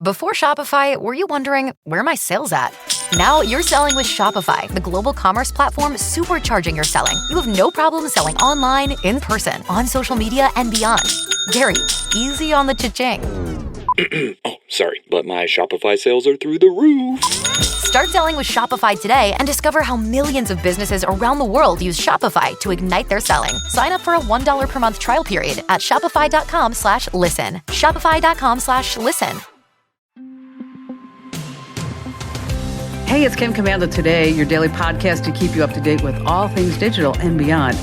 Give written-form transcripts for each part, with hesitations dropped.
Before Shopify, were you wondering, where are my sales at? Now you're selling with Shopify, the global commerce platform supercharging your selling. You have no problem selling online, in person, on social media, and beyond. Gary, easy on the cha-ching. Oh, sorry, but my Shopify sales are through the roof. Start selling with Shopify today and discover how millions of businesses around the world use Shopify to ignite their selling. Sign up for a $1 per month trial period at shopify.com/listen. Shopify.com/listen. Hey, it's Kim Commando Today, your daily podcast to keep you up to date with all things digital and beyond.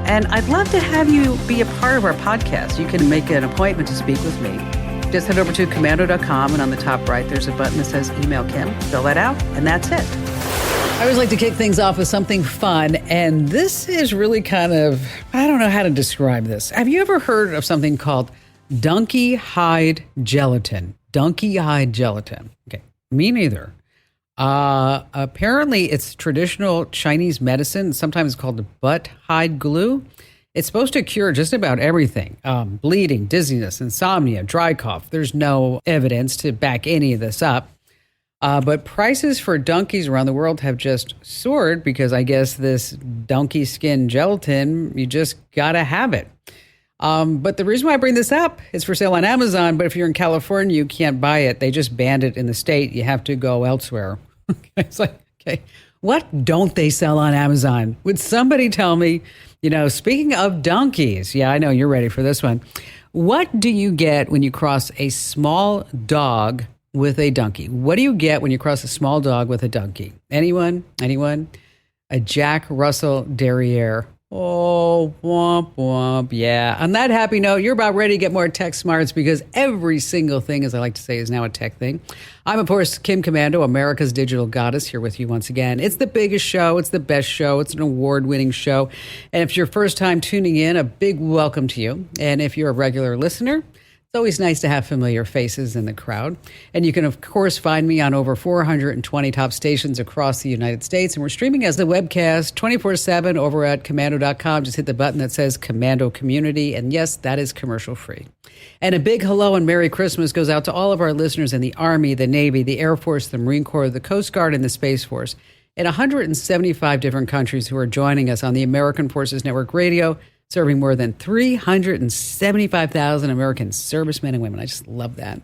And I'd love to have you be a part of our podcast. You can make an appointment to speak with me. Just head over to commando.com, and on the top right, there's a button that says Email Kim. Fill that out, and that's it. I always like to kick things off with something fun, and this is really kind of, I don't know how to describe this. Have you ever heard of something called donkey hide gelatin? Donkey hide gelatin. Okay, me neither. Apparently it's traditional Chinese medicine, sometimes called butt hide glue. It's supposed to cure just about everything. Bleeding, dizziness, insomnia, dry cough. There's no evidence to back any of this up. But prices for donkeys around the world have just soared because I guess this donkey skin gelatin, you just gotta have it. But the reason why I bring this up is for sale on Amazon, but if you're in California, you can't buy it. They just banned it in the state. You have to go elsewhere. It's like, okay, what don't they sell on Amazon? Would somebody tell me, speaking of donkeys, yeah, I know you're ready for this one. What do you get when you cross a small dog with a donkey? What do you get when you cross a small dog with a donkey? Anyone? A Jack Russell Terrier. Oh, womp, womp. Yeah. On that happy note, you're about ready to get more tech smarts because every single thing, as I like to say, is now a tech thing. I'm, of course, Kim Commando, America's digital goddess, here with you once again. It's the biggest show. It's the best show. It's an award-winning show. And if it's your first time tuning in, a big welcome to you. And if you're a regular listener, it's always nice to have familiar faces in the crowd. And you can, of course, find me on over 420 top stations across the United States. And we're streaming as the webcast 24/7 over at commando.com. Just hit the button that says Commando Community. And yes, that is commercial free. And a big hello and Merry Christmas goes out to all of our listeners in the Army, the Navy, the Air Force, the Marine Corps, the Coast Guard, and the Space Force in 175 different countries who are joining us on the American Forces Network Radio, serving more than 375,000 American servicemen and women. I just love that.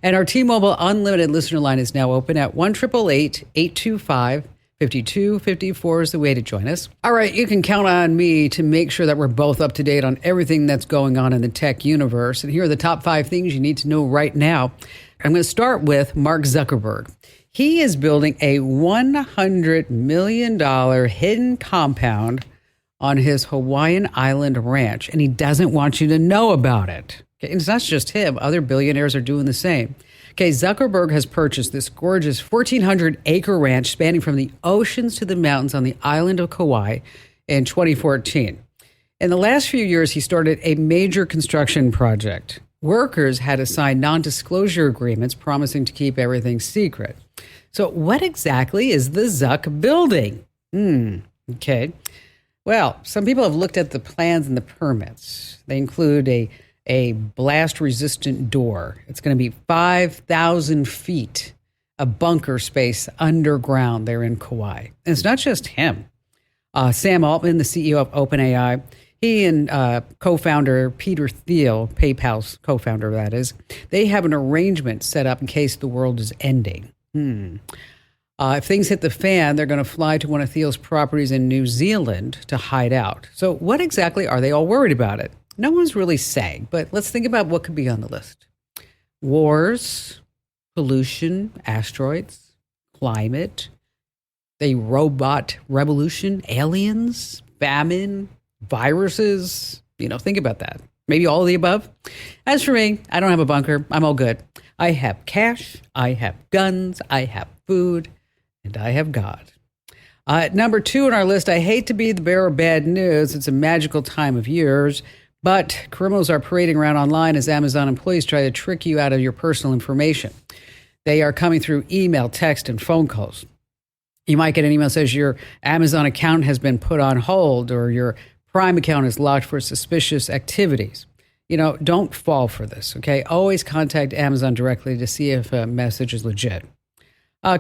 And our T-Mobile Unlimited listener line is now open at 1-888-825-5254 is the way to join us. All right, you can count on me to make sure that we're both up to date on everything that's going on in the tech universe. And here are the top 5 things you need to know right now. I'm going to start with Mark Zuckerberg. He is building a $100 million hidden compound on his Hawaiian island ranch, and he doesn't want you to know about it. Okay, and it's not just him. Other billionaires are doing the same. Okay, Zuckerberg has purchased this gorgeous 1,400-acre ranch spanning from the oceans to the mountains on the island of Kauai in 2014. In the last few years, he started a major construction project. Workers had to sign non-disclosure agreements promising to keep everything secret. So what exactly is the Zuck building? Okay. Well, some people have looked at the plans and the permits. They include a blast-resistant door. It's going to be 5,000 feet of bunker space underground there in Kauai. And it's not just him. Sam Altman, the CEO of OpenAI, he and co-founder Peter Thiel, PayPal's co-founder that is, they have an arrangement set up in case the world is ending. If things hit the fan, they're going to fly to one of Thiel's properties in New Zealand to hide out. So what exactly are they all worried about it? No one's really saying, but let's think about what could be on the list. Wars, pollution, asteroids, climate, the robot revolution, aliens, famine, viruses. Think about that. Maybe all of the above. As for me, I don't have a bunker. I'm all good. I have cash, I have guns, I have food, and I have God. Number 2 on our list, I hate to be the bearer of bad news. It's a magical time of years, but criminals are parading around online as Amazon employees try to trick you out of your personal information. They are coming through email, text, and phone calls. You might get an email that says your Amazon account has been put on hold or your Prime account is locked for suspicious activities. Don't fall for this, okay? Always contact Amazon directly to see if a message is legit.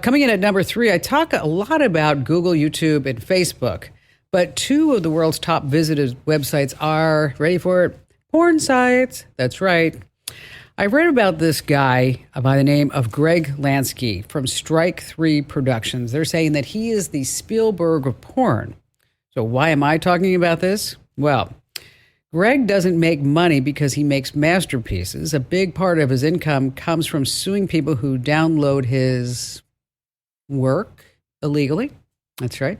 Coming in at number 3, I talk a lot about Google, YouTube, and Facebook, but 2 of the world's top visited websites are, ready for it, porn sites. That's right. I read about this guy by the name of Greg Lansky from Strike 3 Productions. They're saying that he is the Spielberg of porn. So why am I talking about this? Well, Greg doesn't make money because he makes masterpieces. A big part of his income comes from suing people who download his work illegally. That's right.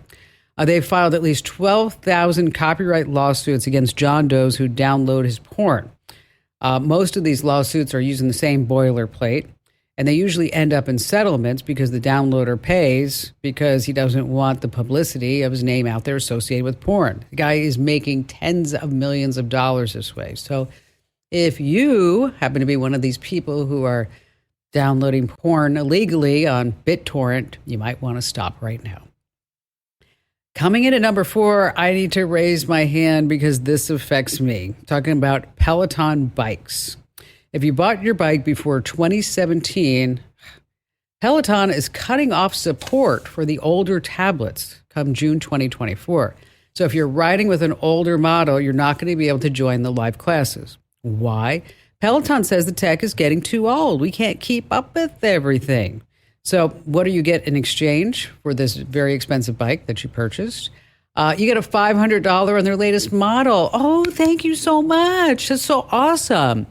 They've filed at least 12,000 copyright lawsuits against John Does who download his porn. Most of these lawsuits are using the same boilerplate, and they usually end up in settlements because the downloader pays because he doesn't want the publicity of his name out there associated with porn. The guy is making tens of millions of dollars this way. So if you happen to be one of these people who are downloading porn illegally on BitTorrent, you might want to stop right now. Coming in at number 4, I need to raise my hand because this affects me. Talking about Peloton bikes. If you bought your bike before 2017, Peloton is cutting off support for the older tablets come June 2024. So if you're riding with an older model, you're not going to be able to join the live classes. Why? Peloton says the tech is getting too old. We can't keep up with everything. So what do you get in exchange for this very expensive bike that you purchased? You get a $500 on their latest model. Oh, thank you so much. That's so awesome.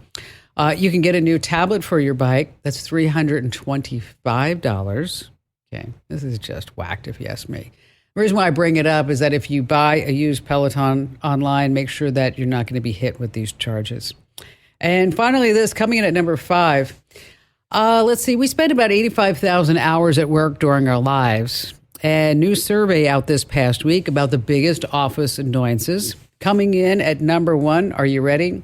You can get a new tablet for your bike. That's $325. Okay, this is just whacked if you ask me. The reason why I bring it up is that if you buy a used Peloton online, make sure that you're not going to be hit with these charges. And finally, this coming in at number 5. Let's see. We spend about 85,000 hours at work during our lives. A new survey out this past week about the biggest office annoyances. Coming in at number 1, are you ready?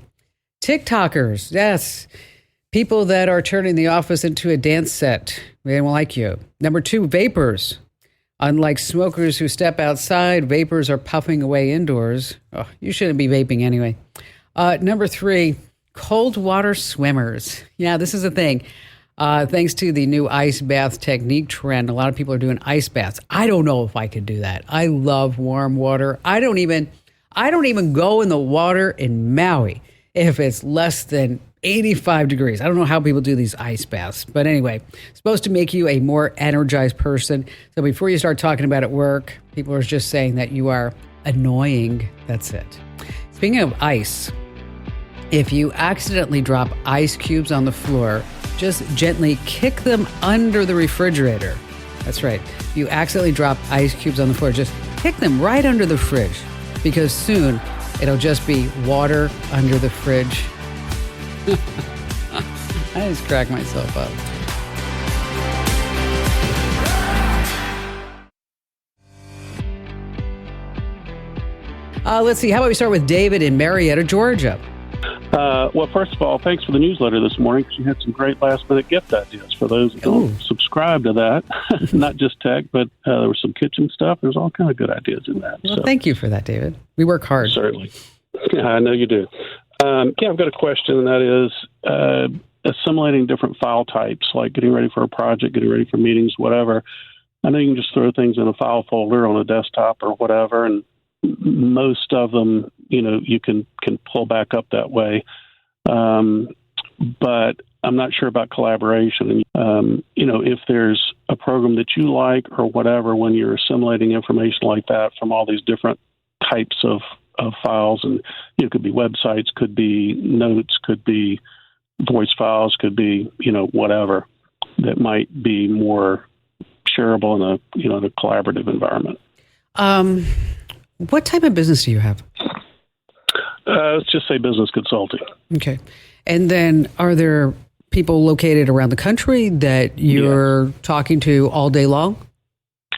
TikTokers. Yes. People that are turning the office into a dance set. They won't like you. Number 2, vapors. Unlike smokers who step outside, vapors are puffing away indoors. Oh, you shouldn't be vaping anyway. Number 3, cold water swimmers. Yeah, this is a thing. Thanks to the new ice bath technique trend, a lot of people are doing ice baths. I don't know if I could do that. I love warm water. I don't even go in the water in Maui if it's less than 85 degrees. I don't know how people do these ice baths. But anyway, it's supposed to make you a more energized person. So before you start talking about it at work, people are just saying that you are annoying. That's it. Speaking of ice, if you accidentally drop ice cubes on the floor, just gently kick them under the refrigerator. That's right. If you accidentally drop ice cubes on the floor, just kick them right under the fridge because soon it'll just be water under the fridge. I just cracked myself up. Let's see. How about we start with David in Marietta, Georgia? Well, first of all, thanks for the newsletter this morning because you had some great last-minute gift ideas for those that don't subscribe to that. Not just tech, but there was some kitchen stuff. There's all kind of good ideas in that. Well, thank you for that, David. We work hard. Certainly. I know you do. I've got a question, and that is assimilating different file types, like getting ready for a project, getting ready for meetings, whatever. I know you can just throw things in a file folder on a desktop or whatever, and most of them, you can pull back up that way. But I'm not sure about collaboration. If there's a program that you like or whatever, when you're assimilating information like that from all these different types of files, and it could be websites, could be notes, could be voice files, could be, whatever, that might be more shareable in a collaborative environment. What type of business do you have? Let's just say business consulting. Okay. And then are there people located around the country that you're talking to all day long?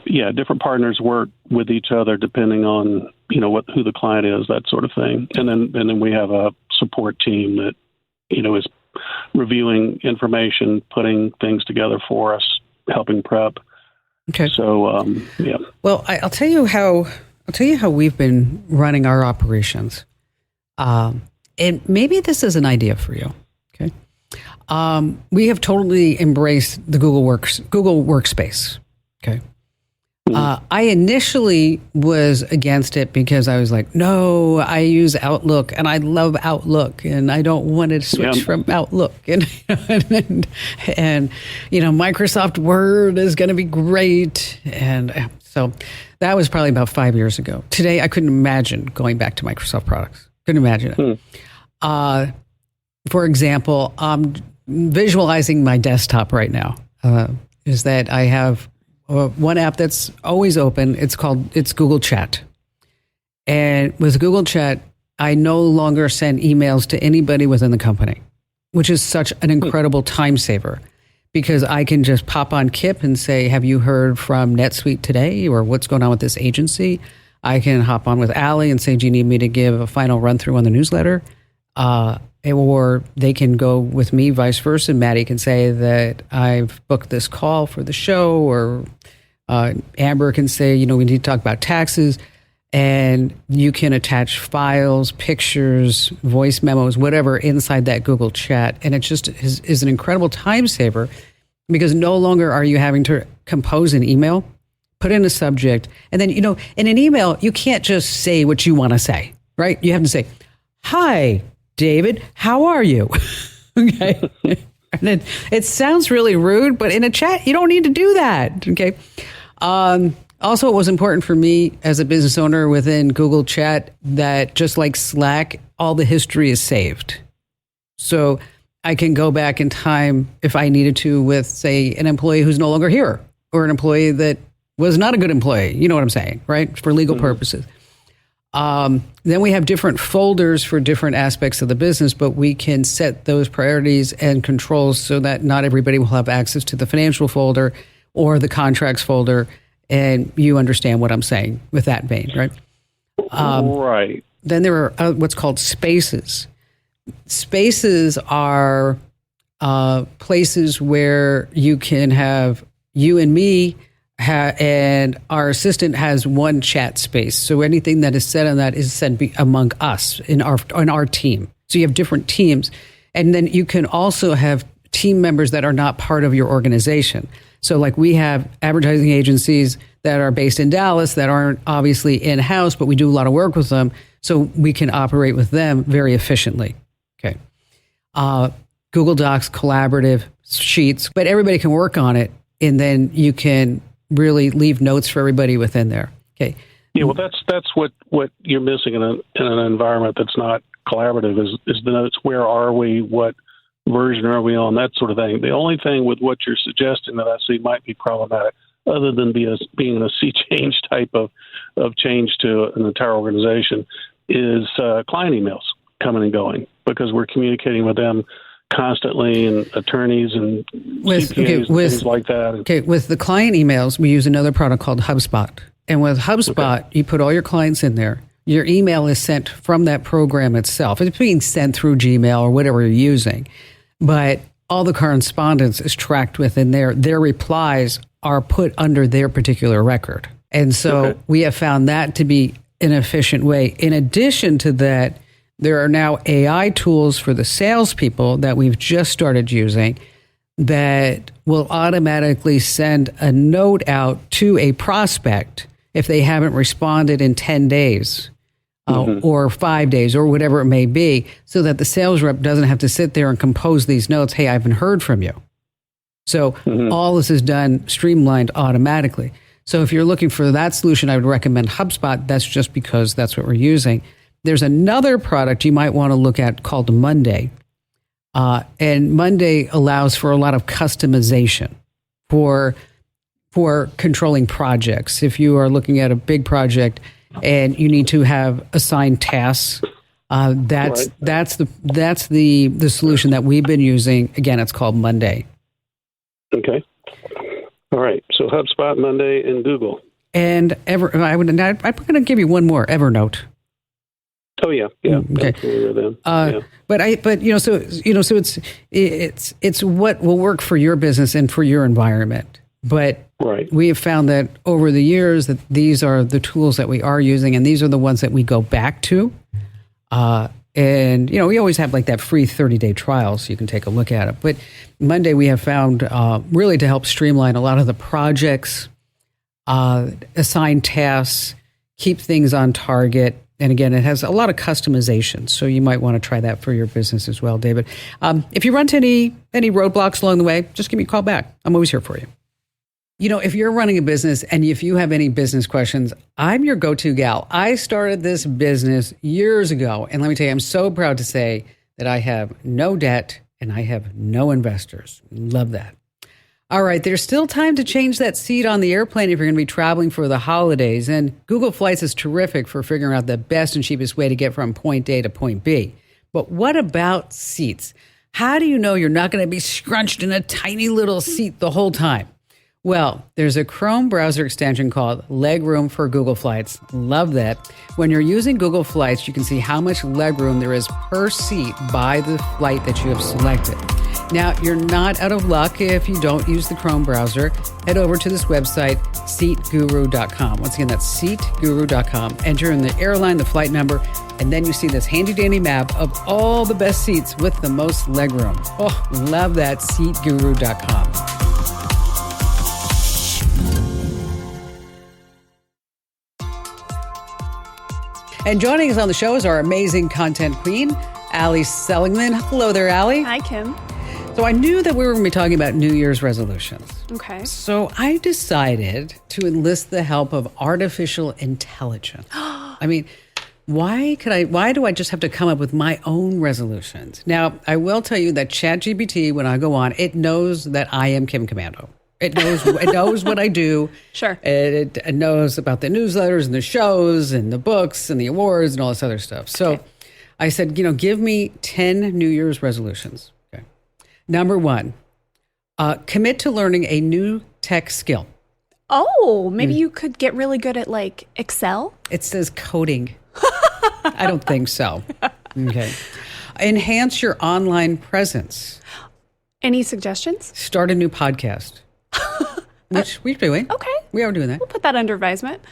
Yeah, different partners work with each other depending on, who the client is, that sort of thing. And then we have a support team that, is reviewing information, putting things together for us, helping prep. Okay. So, yeah. Well, I'll tell you how we've been running our operations. And maybe this is an idea for you. Okay. We have totally embraced the Google Workspace. Okay. I initially was against it because I was like, no, I use Outlook and I love Outlook and I don't want to switch from Outlook. And Microsoft Word is going to be great. And so that was probably about 5 years ago. Today, I couldn't imagine going back to Microsoft products. Couldn't imagine it. For example, I'm visualizing my desktop right now. Is that I have one app that's always open. It's Google Chat. And with Google Chat, I no longer send emails to anybody within the company, which is such an incredible time saver because I can just pop on Kip and say, have you heard from NetSuite today or what's going on with this agency? I can hop on with Allie and say, do you need me to give a final run through on the newsletter? Or they can go with me, vice versa. Maddie can say that I've booked this call for the show, or Amber can say, we need to talk about taxes. And you can attach files, pictures, voice memos, whatever inside that Google Chat. And it just is an incredible time saver because no longer are you having to compose an email, put in a subject, and then, in an email, you can't just say what you want to say, right? You have to say, hi, David, how are you? Okay. And it sounds really rude, but in a chat, you don't need to do that. Okay. Also, it was important for me as a business owner within Google Chat that just like Slack, all the history is saved. So I can go back in time if I needed to with, say, an employee who's no longer here or an employee that was not a good employee. You know what I'm saying, right? For legal purposes. Then we have different folders for different aspects of the business, but we can set those priorities and controls so that not everybody will have access to the financial folder or the contracts folder. And you understand what I'm saying with that vein, right? Right. Then there are what's called spaces. Spaces are places where you can have you and me and our assistant has one chat space. So anything that is said on that is said among us in our team. So you have different teams. And then you can also have team members that are not part of your organization. So like we have advertising agencies that are based in Dallas that aren't obviously in-house, but we do a lot of work with them. So we can operate with them very efficiently. Okay. Google Docs, collaborative sheets, but everybody can work on it. And then you can really leave notes for everybody within there. Okay. Yeah, well, that's what you're missing in an environment that's not collaborative is the notes. Where are we? What version are we on? That sort of thing. The only thing with what you're suggesting that I see might be problematic, other than being a sea change type of change to an entire organization, is client emails coming and going because we're communicating with them constantly, and attorneys and CPAs and things like that. Okay, with the client emails, we use another product called HubSpot. And with HubSpot, you put all your clients in there. Your email is sent from that program itself. It's being sent through Gmail or whatever you're using. But all the correspondence is tracked within there. Their replies are put under their particular record. And so we have found that to be an efficient way. In addition to that, there are now AI tools for the salespeople that we've just started using that will automatically send a note out to a prospect if they haven't responded in 10 days or 5 days or whatever it may be, so that the sales rep doesn't have to sit there and compose these notes. Hey, I haven't heard from you. So all this is done streamlined automatically. So if you're looking for that solution, I would recommend HubSpot. That's just because that's what we're using. There's another product you might want to look at called Monday. And Monday allows for a lot of customization for controlling projects. If you are looking at a big project and you need to have assigned tasks, that's the solution that we've been using. Again, it's called Monday. Okay. All right. So HubSpot, Monday, and Google. And I'm going to give you one more, Evernote. Oh yeah. Okay. So it's what will work for your business and for your environment. But we have found that over the years that these are the tools that we are using, and these are the ones that we go back to. And, we always have like that free 30-day trial so you can take a look at it. But Monday we have found really to help streamline a lot of the projects, assign tasks, keep things on target. And again, it has a lot of customization. So you might want to try that for your business as well, David. If you run into any roadblocks along the way, just give me a call back. I'm always here for you. If you're running a business and if you have any business questions, I'm your go-to gal. I started this business years ago. And let me tell you, I'm so proud to say that I have no debt and I have no investors. Love that. All right, there's still time to change that seat on the airplane if you're going to be traveling for the holidays. And Google Flights is terrific for figuring out the best and cheapest way to get from point A to point B. But what about seats? How do you know you're not going to be scrunched in a tiny little seat the whole time? Well, there's a Chrome browser extension called Legroom for Google Flights. Love that. When you're using Google Flights, you can see how much legroom there is per seat by the flight that you have selected. Now, you're not out of luck if you don't use the Chrome browser. Head over to this website, seatguru.com. Once again, that's seatguru.com. Enter in the airline, the flight number, and then you see this handy-dandy map of all the best seats with the most legroom. Oh, love that, seatguru.com. And joining us on the show is our amazing content queen, Allie Seligman. Hello there, Allie. Hi, Kim. So I knew that we were going to be talking about New Year's resolutions. Okay. So I decided to enlist the help of artificial intelligence. I mean, why do I just have to come up with my own resolutions? Now, I will tell you that ChatGPT, when I go on, it knows that I am Kim Commando. It knows what I do. Sure. It knows about the newsletters and the shows and the books and the awards and all this other stuff. So I said, give me 10 New Year's resolutions. Okay. Number 1, commit to learning a new tech skill. Oh, maybe you could get really good at like Excel? It says coding. I don't think so. Okay. Enhance your online presence. Any suggestions? Start a new podcast. Which we're doing. Okay. We are doing that. We'll put that under advisement.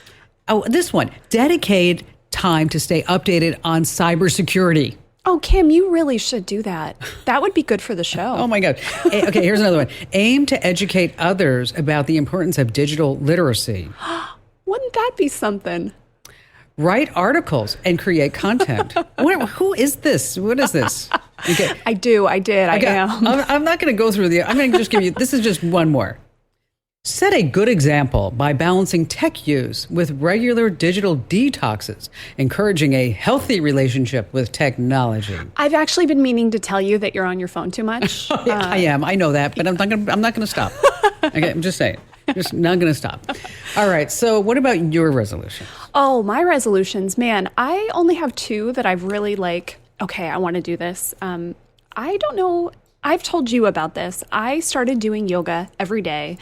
Oh, this one. Dedicate time to stay updated on cybersecurity. Oh, Kim, you really should do that. That would be good for the show. Oh, my God. Okay, here's another one. Aim to educate others about the importance of digital literacy. Wouldn't that be something? Write articles and create content. Who is this? What is this? Okay. I am. I'm not going to go through I'm going to just give you, this is just one more. Set a good example by balancing tech use with regular digital detoxes, encouraging a healthy relationship with technology. I've actually been meaning to tell you that you're on your phone too much. I am. I know that, but I'm not going to stop. Okay, I'm just saying. Just not going to stop. All right. So what about your resolutions? Oh, my resolutions, man. I only have 2 that I've really okay, I want to do this. I don't know. I've told you about this. I started doing yoga every day.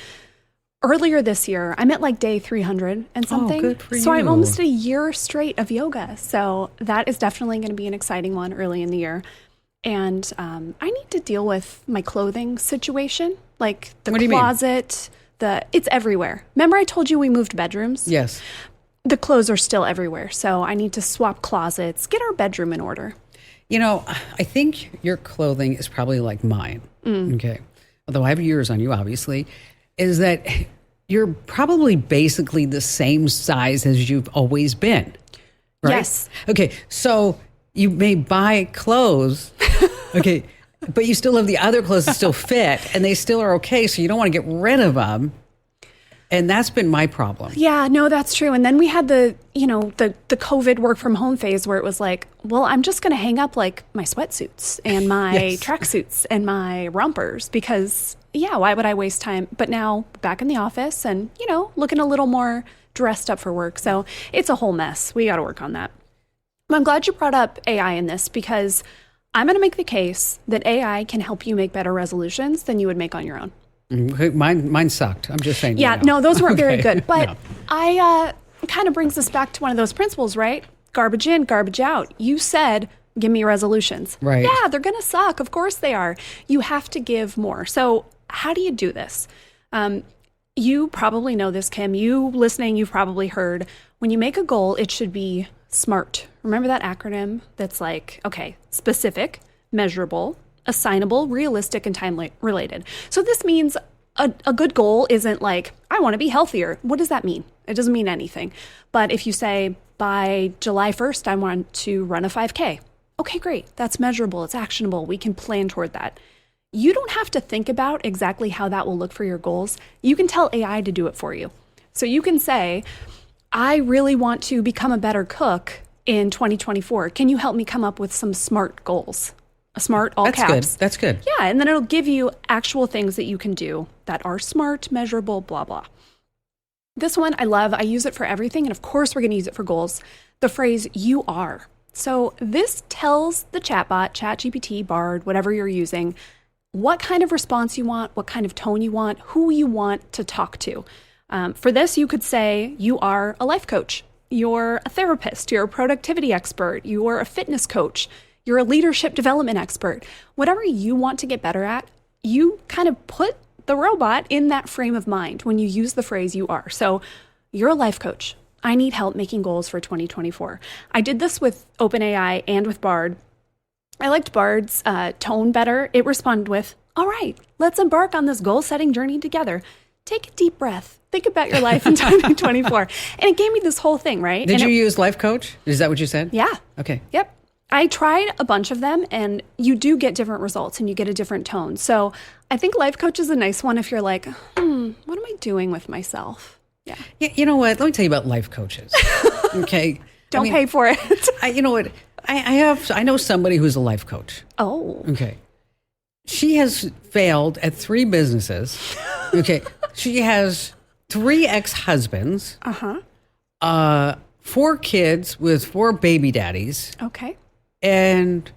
Earlier this year, I'm at day 300 and something. Oh, good for you. So I'm almost a year straight of yoga. So that is definitely going to be an exciting one early in the year. And I need to deal with my clothing situation, like the closet. It's everywhere. Remember I told you we moved bedrooms? Yes. The clothes are still everywhere. So I need to swap closets, get our bedroom in order. I think your clothing is probably like mine. Okay. Although I have yours on you, obviously. Is that you're probably basically the same size as you've always been, right? Yes. Okay, so you may buy clothes, okay, but you still have the other clothes that still fit, and they still are okay, so you don't want to get rid of them. And that's been my problem. Yeah, no, that's true. And then we had the COVID work from home phase where it was like, well, I'm just going to hang up my sweatsuits and my tracksuits and my rompers because, why would I waste time? But now back in the office and, looking a little more dressed up for work. So it's a whole mess. We got to work on that. I'm glad you brought up AI in this because I'm going to make the case that AI can help you make better resolutions than you would make on your own. Mine sucked. I'm just saying. Yeah, no, those weren't very good. But I kind of brings us back to one of those principles, right? Garbage in, garbage out. You said, give me resolutions. Right. Yeah, they're going to suck. Of course they are. You have to give more. So how do you do this? You probably know this, Kim. You listening, you've probably heard when you make a goal, it should be SMART. Remember that acronym that's like, okay, specific, measurable, assignable, realistic, and time related. So this means a good goal isn't like, I want to be healthier. What does that mean? It doesn't mean anything. But if you say, by July 1st, I want to run a 5K. Okay, great. That's measurable. It's actionable. We can plan toward that. You don't have to think about exactly how that will look for your goals. You can tell AI to do it for you. So you can say, I really want to become a better cook in 2024. Can you help me come up with some SMART goals? A SMART, all caps. That's good. Yeah, and then it'll give you actual things that you can do that are smart, measurable, blah, blah. This one I love. I use it for everything. And of course, we're going to use it for goals. The phrase, you are. So this tells the chatbot, ChatGPT, Bard, whatever you're using, what kind of response you want, what kind of tone you want, who you want to talk to. For this, you could say you are a life coach, you're a therapist, you're a productivity expert, you're a fitness coach, you're a leadership development expert. Whatever you want to get better at, you kind of put the robot in that frame of mind when you use the phrase you are. So you're a life coach. I need help making goals for 2024. I did this with OpenAI and with Bard. I liked Bard's tone better. It responded with, all right, let's embark on this goal-setting journey together. Take a deep breath. Think about your life in 2024. And it gave me this whole thing, right? Did you use Life Coach? Is that what you said? Yeah. Okay. Yep. I tried a bunch of them, and you do get different results and you get a different tone. So I think Life Coach is a nice one if you're like, what am I doing with myself? Yeah. You know what? Let me tell you about life coaches. Okay. Don't pay for it. You know what? I know somebody who's a life coach. Oh. Okay. She has failed at 3 businesses. Okay. She has 3 ex-husbands. 4 kids with 4 baby daddies. Okay. And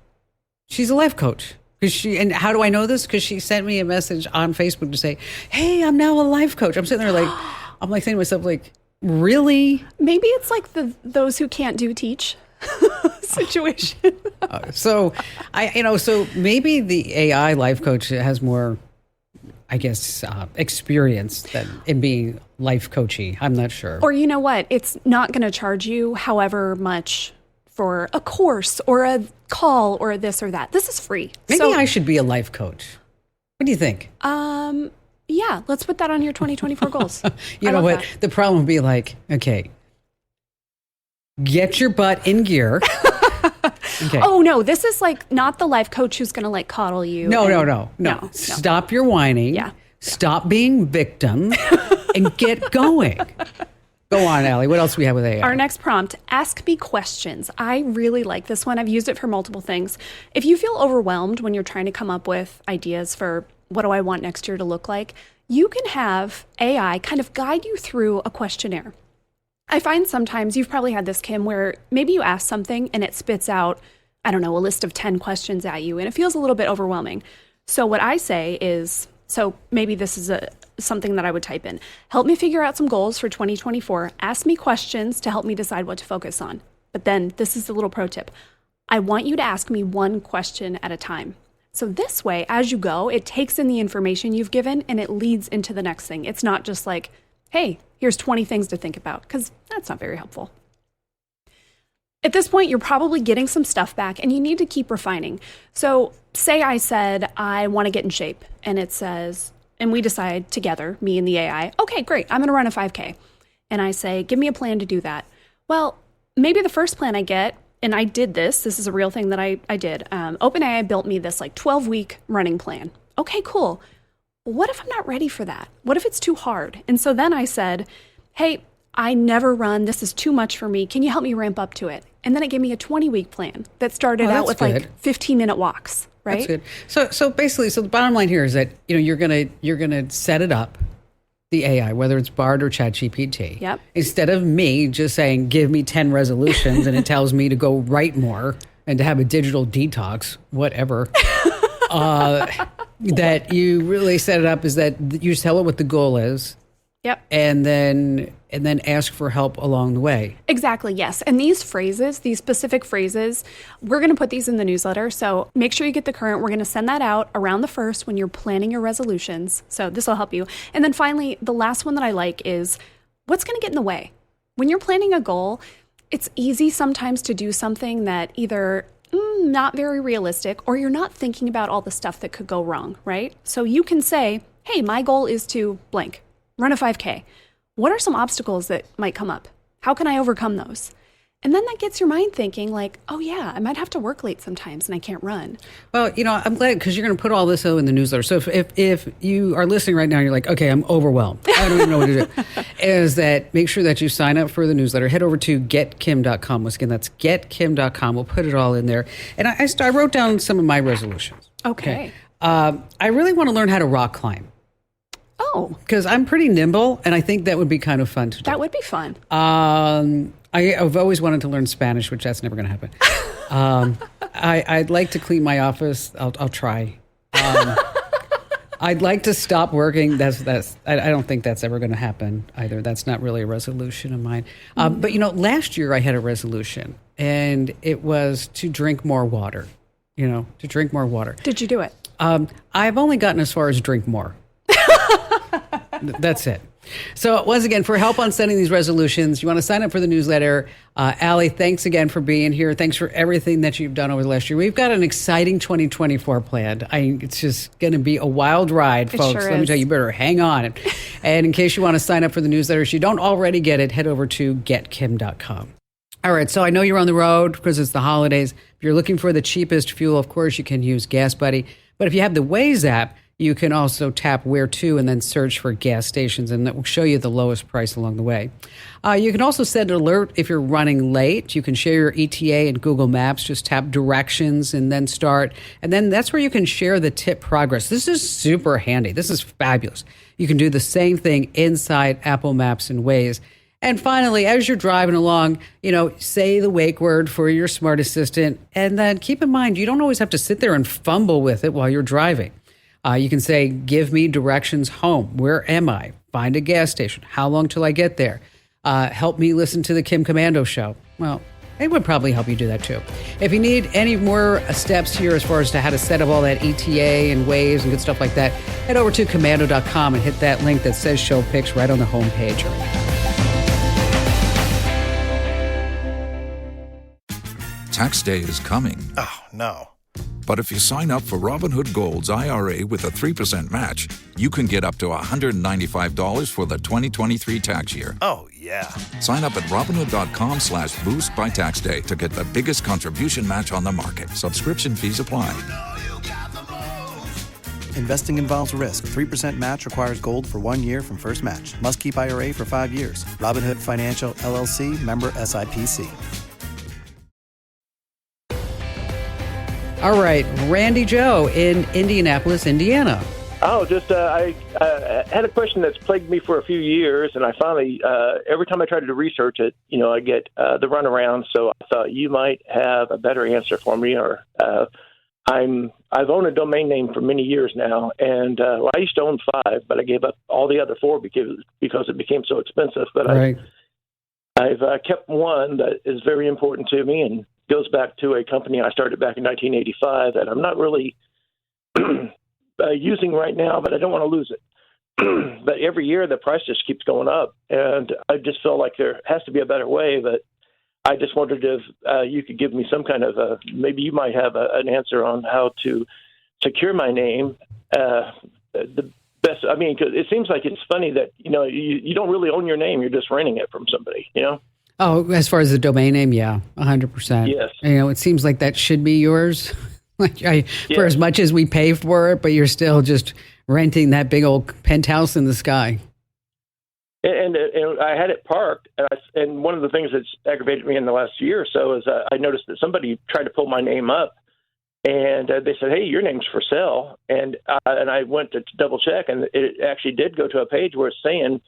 she's a life coach. And how do I know this? Because she sent me a message on Facebook to say, hey, I'm now a life coach. I'm sitting there like, I'm like saying to myself, like, really? Maybe it's like those who can't do teach situation. So maybe the AI life coach has more, I guess, experience in being life coachy. I'm not sure. Or you know what? It's not going to charge you however much for a course or a call or this or that. This is free. Maybe I should be a life coach. What do you think? Yeah, let's put that on your 2024 goals. You know what? That. The problem would be like, okay, get your butt in gear. Okay. Oh, no, this is like not the life coach who's going to like coddle you. No. Stop your whining. Yeah. Stop being victim and get going. Go on, Allie. What else do we have with AI? Our next prompt, ask me questions. I really like this one. I've used it for multiple things. If you feel overwhelmed when you're trying to come up with ideas for what do I want next year to look like, you can have AI kind of guide you through a questionnaire. I find sometimes, you've probably had this, Kim, where maybe you ask something and it spits out, I don't know, a list of 10 questions at you, and it feels a little bit overwhelming. So what I say is, so maybe this is something that I would type in. Help me figure out some goals for 2024. Ask me questions to help me decide what to focus on. But then this is the little pro tip. I want you to ask me one question at a time. So this way, as you go, it takes in the information you've given and it leads into the next thing. It's not just like, hey, here's 20 things to think about, because that's not very helpful. At this point, you're probably getting some stuff back and you need to keep refining. So say I said, I want to get in shape, and it says, and we decide together, me and the AI, okay, great, I'm going to run a 5K. And I say, give me a plan to do that. Well, maybe the first plan I get, and I did this is a real thing that I did. OpenAI built me this like 12-week running plan. Okay, cool. What if I'm not ready for that? What if it's too hard? And so then I said, hey, I never run. This is too much for me. Can you help me ramp up to it? And then it gave me a 20-week plan that started out with like 15-minute walks, right? That's good. So basically, the bottom line here is that you're gonna set it up, the AI, whether it's Bard or ChatGPT. Yep. Instead of me just saying, give me 10 resolutions and it tells me to go write more and to have a digital detox, whatever. That you really set it up is that you tell it what the goal is. Yep. And then ask for help along the way. Exactly, yes. And these phrases, these specific phrases, we're going to put these in the newsletter. So make sure you get the current. We're going to send that out around the 1st when you're planning your resolutions. So this will help you. And then finally, the last one that I like is what's going to get in the way? When you're planning a goal, it's easy sometimes to do something that either not very realistic, or you're not thinking about all the stuff that could go wrong, right? So you can say, hey, my goal is to blank, run a 5K. What are some obstacles that might come up? How can I overcome those? And then that gets your mind thinking like, oh yeah, I might have to work late sometimes and I can't run. Well, I'm glad because you're going to put all this in the newsletter. So if you are listening right now, you're like, okay, I'm overwhelmed. I don't even know what to do. Is that make sure that you sign up for the newsletter. Head over to getkim.com. Once again, that's getkim.com. We'll put it all in there. And I wrote down some of my resolutions. Okay. I really want to learn how to rock climb. Oh. Because I'm pretty nimble, and I think that would be kind of fun to do. That would be fun. I've always wanted to learn Spanish, which that's never going to happen. I'd like to clean my office. I'll try. I'd like to stop working. I don't think that's ever going to happen either. That's not really a resolution of mine. But last year I had a resolution, and it was to drink more water. To drink more water. Did you do it? I've only gotten as far as drink more. That's it. So once again, for help on setting these resolutions, you want to sign up for the newsletter. Allie, thanks again for being here. Thanks for everything that you've done over the last year. We've got an exciting 2024 planned. It's just going to be a wild ride, folks. Let me tell you, you better hang on. And in case you want to sign up for the newsletter, if you don't already get it, head over to getkim.com. All right, so I know you're on the road because it's the holidays. If you're looking for the cheapest fuel, of course, you can use Gas Buddy. But if you have the Waze app, you can also tap where to and then search for gas stations, and that will show you the lowest price along the way. You can also set an alert if you're running late. You can share your ETA in Google Maps. Just tap directions and then start. And then that's where you can share the tip progress. This is super handy. This is fabulous. You can do the same thing inside Apple Maps and Waze. And finally, as you're driving along, say the wake word for your smart assistant. And then keep in mind, you don't always have to sit there and fumble with it while you're driving. You can say, give me directions home. Where am I? Find a gas station. How long till I get there? Help me listen to the Kim Commando show. Well, it would probably help you do that too. If you need any more steps here as far as to how to set up all that ETA and Waze and good stuff like that, head over to commando.com and hit that link that says show pics right on the home page. Tax day is coming. Oh, no. But if you sign up for Robinhood Gold's IRA with a 3% match, you can get up to $195 for the 2023 tax year. Oh, yeah. Sign up at Robinhood.com/boost by tax day to get the biggest contribution match on the market. Subscription fees apply. Investing involves risk. 3% match requires gold for 1 year from first match. Must keep IRA for 5 years. Robinhood Financial, LLC, member SIPC. All right, Randy Joe in Indianapolis, Indiana. Oh, just I had a question that's plagued me for a few years, and I finally, every time I try to research it, I get the runaround. So I thought you might have a better answer for me. Or I've owned a domain name for many years now, and I used to own 5, but I gave up all the other 4 because it became so expensive. But right. I've kept one that is very important to me, and goes back to a company I started back in 1985 that I'm not really using right now, but I don't want to lose it. But every year the price just keeps going up, and I just feel like there has to be a better way. But I just wondered if you could give me some kind of maybe you might have an answer on how to secure my name. The best, I mean, 'cause it seems like it's funny that you don't really own your name; you're just renting it from somebody. Oh, as far as the domain name, yeah, 100%. Yes. It seems like that should be yours, for as much as we pay for it, but you're still just renting that big old penthouse in the sky. And I had it parked, and one of the things that's aggravated me in the last year or so is I noticed that somebody tried to pull my name up, and they said, "Hey, your name's for sale," and I went to double check, and it actually did go to a page where it's saying,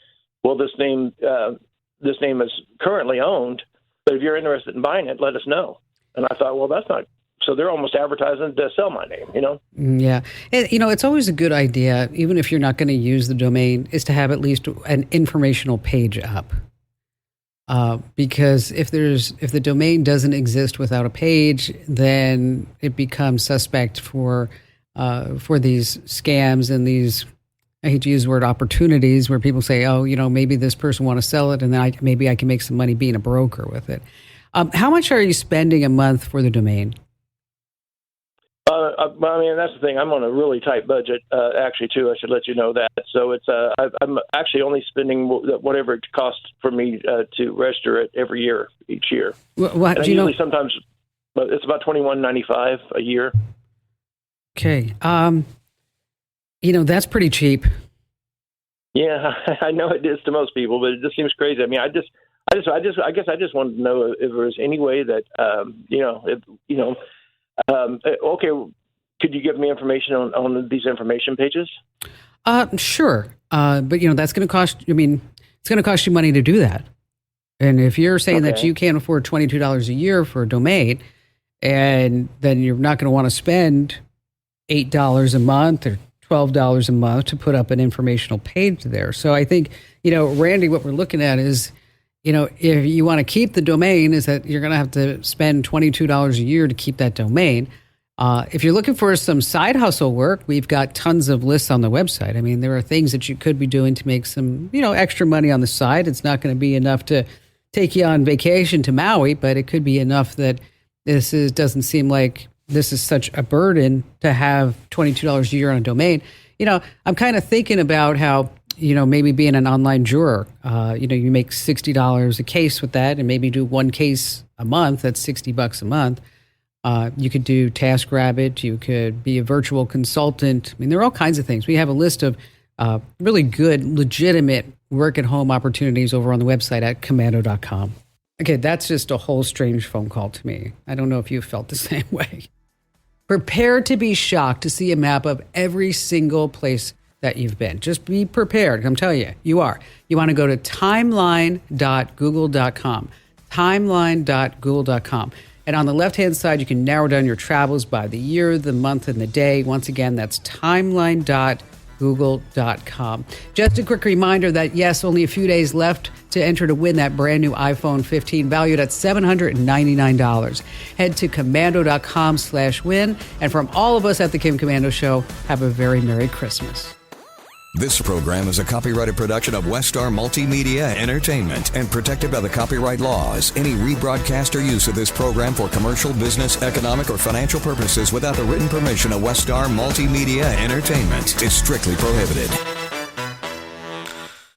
"Well, this name is currently owned, but if you're interested in buying it, let us know." And I thought, well, that's not, so they're almost advertising to sell my name, Yeah. And, it's always a good idea, even if you're not going to use the domain, is to have at least an informational page up. Because if the domain doesn't exist without a page, then it becomes suspect for these scams and these, I hate to use the word opportunities, where people say, oh, maybe this person want to sell it, and then maybe I can make some money being a broker with it. How much are you spending a month for the domain? I mean, that's the thing. I'm on a really tight budget, actually, too. I should let you know that. So it's I'm actually only spending whatever it costs for me to register it every year, each year. What and do you know? Sometimes it's about $21.95 a year. Okay, that's pretty cheap. Yeah, I know it is to most people, but it just seems crazy. I mean, I guess I just wanted to know if there was any way that okay, could you give me information on these information pages? Sure. But that's going to cost. I mean, it's going to cost you money to do that. And if you're saying that you can't afford $22 a year for a domain, and then you're not going to want to spend $8 a month or $12 a month to put up an informational page there. So I think, Randy, what we're looking at is, if you want to keep the domain, is that you're going to have to spend $22 a year to keep that domain. If you're looking for some side hustle work, we've got tons of lists on the website. I mean, there are things that you could be doing to make some, extra money on the side. It's not going to be enough to take you on vacation to Maui, but it could be enough that doesn't seem like this is such a burden to have $22 a year on a domain. I'm kind of thinking about how, maybe being an online juror, you make $60 a case with that and maybe do one case a month. That's $60 a month. You could do TaskRabbit. You could be a virtual consultant. I mean, there are all kinds of things. We have a list of really good, legitimate work-at-home opportunities over on the website at commando.com. Okay, that's just a whole strange phone call to me. I don't know if you felt the same way. Prepare to be shocked to see a map of every single place that you've been. Just be prepared. I'm telling you, you are. You want to go to timeline.google.com. Timeline.google.com. And on the left-hand side, you can narrow down your travels by the year, the month, and the day. Once again, that's timeline.google.com. Just a quick reminder that, yes, only a few days left to enter to win that brand new iPhone 15 valued at $799. Head to commando.com/win. And from all of us at the Kim Komando Show, have a very Merry Christmas. This program is a copyrighted production of Westar Multimedia Entertainment and protected by the copyright laws. Any rebroadcast or use of this program for commercial, business, economic, or financial purposes without the written permission of Westar Multimedia Entertainment is strictly prohibited.